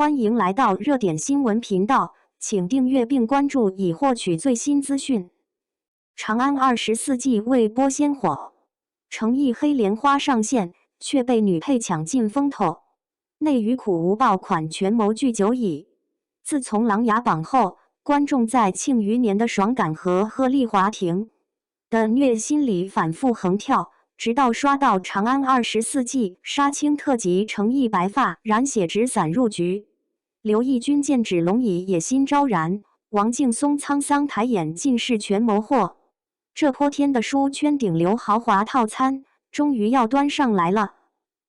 欢迎来到热点新闻频道，请订阅并关注以获取最新资讯。长安24季未播先火，诚意黑莲花上线，却被女配抢尽风头。内娱苦无爆款权谋剧久矣。自从《琅琊榜》后，观众在《庆余年》的爽感和鹤唳华亭的虐心里反复横跳，直到刷到《长安24季》杀青特辑，诚意白发染血纸伞入局。刘奕君剑指龙椅野心昭然，王劲松沧桑抬眼尽是权谋祸。这泼天的书圈顶流豪华套餐终于要端上来了。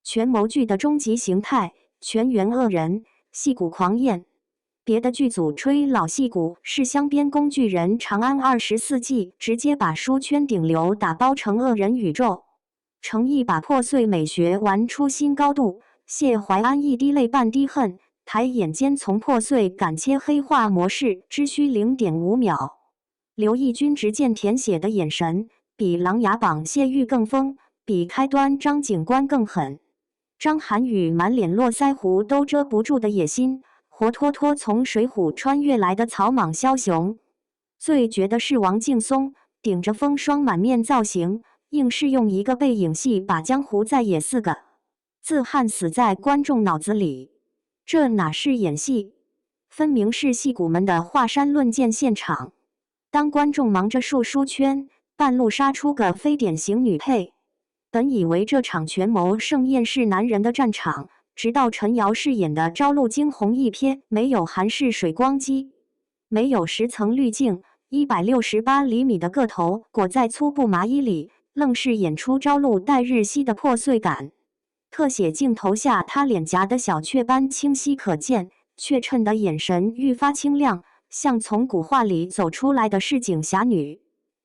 权谋剧的终极形态，全员恶人，戏骨狂宴。别的剧组吹老戏骨是镶边工具人，长安24季直接把书圈顶流打包成恶人宇宙。诚意把破碎美学玩出新高度，谢怀安一滴泪半滴恨，抬眼间从破碎感切黑化模式只需 0.5秒。刘奕君直剑舔血的眼神，比《琅琊榜》谢玉更疯，比开端张警官更狠。张涵予满脸络腮胡都遮不住的野心，活脱脱从水浒穿越来的草莽枭雄。最绝的是王劲松顶着风霜满面造型，硬是用一个背影戏把江湖再野4个字焊死在观众脑子里。这哪是演戏，分明是戏骨们的华山论剑现场。当观众忙着数书圈，半路杀出个非典型女配，本以为这场权谋盛宴是男人的战场，直到陈瑶饰演的朝露惊鸿一瞥，没有韩式水光肌，没有10层滤镜，168厘米的个头裹在粗布麻衣里，愣是演出朝露待日夕的破碎感。特写镜头下，她脸颊的小雀斑清晰可见，却衬得眼神愈发清亮，像从古画里走出来的市井侠女。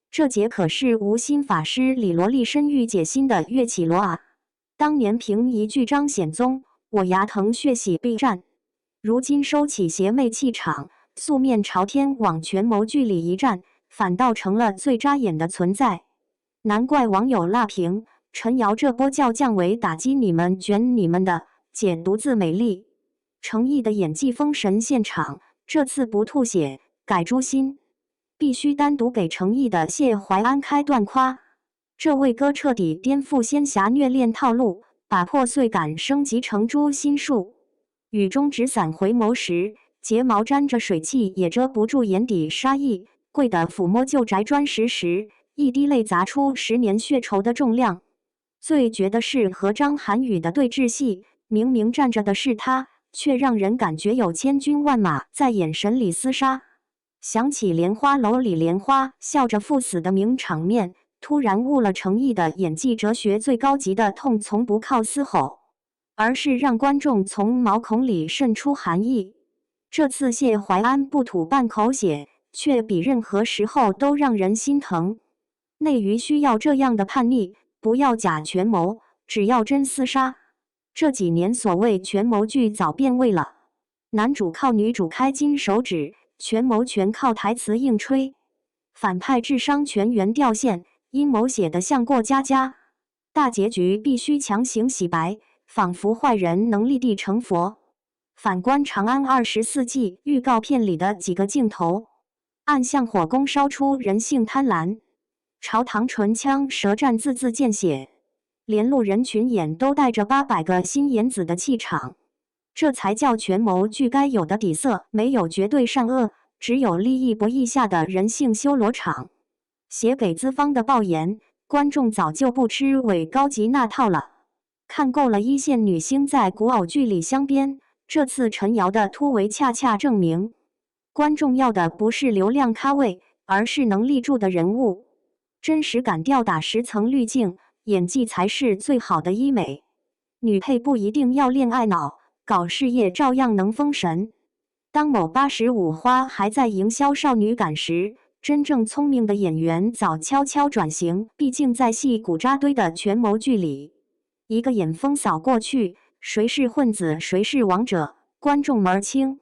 这节可是无心法师李萝莉身欲解心的岳绮罗啊！当年凭一句张显宗，我牙疼血洗必战，如今收起邪魅气场，素面朝天往权谋剧里一站，反倒成了最扎眼的存在。难怪网友辣评陈瑶这波叫降维打击你们卷你们的，姐独自美丽。诚意的演技封神现场，这次不吐血改诛心。必须单独给诚意的谢怀安开段夸，这位哥彻底颠覆仙侠虐恋套路，把破碎感升级成诛心术。雨中纸伞回眸时，睫毛沾着水汽也遮不住眼底杀意，跪的抚摸旧宅砖石时，一滴泪砸出10年血仇的重量。最绝的是和张涵予的对峙戏，明明站着的是他，却让人感觉有千军万马在眼神里厮杀。想起莲花楼里莲花笑着赴死的名场面，突然悟了诚意的演技哲学，最高级的痛从不靠嘶吼，而是让观众从毛孔里渗出寒意。这次谢怀安不吐半口血，却比任何时候都让人心疼。内娱需要这样的叛逆，不要假权谋，只要真厮杀。这几年所谓权谋剧早变味了，男主靠女主开金手指，权谋全靠台词硬吹，反派智商全员掉线，阴谋写得像过家家，大结局必须强行洗白，仿佛坏人能立地成佛。反观《长安24季》预告片里的几个镜头，暗像火攻烧出人性贪婪，朝堂唇枪舌战，字字见血，连路人群演都带着800个心眼子的气场。这才叫权谋剧该有的底色，没有绝对善恶，只有利益博弈下的人性修罗场。写给资方的爆言，观众早就不吃伪高级那套了。看够了一线女星在古偶剧里镶边，这次陈瑶的突围恰恰证明，观众要的不是流量咖位，而是能立住的人物。真实感吊打10层滤镜，演技才是最好的医美。女配不一定要恋爱脑，搞事业照样能封神。当某85花还在营销少女感时，真正聪明的演员早悄悄转型。毕竟在戏骨扎堆的权谋剧里，一个眼风扫过去，谁是混子谁是王者，观众门儿清。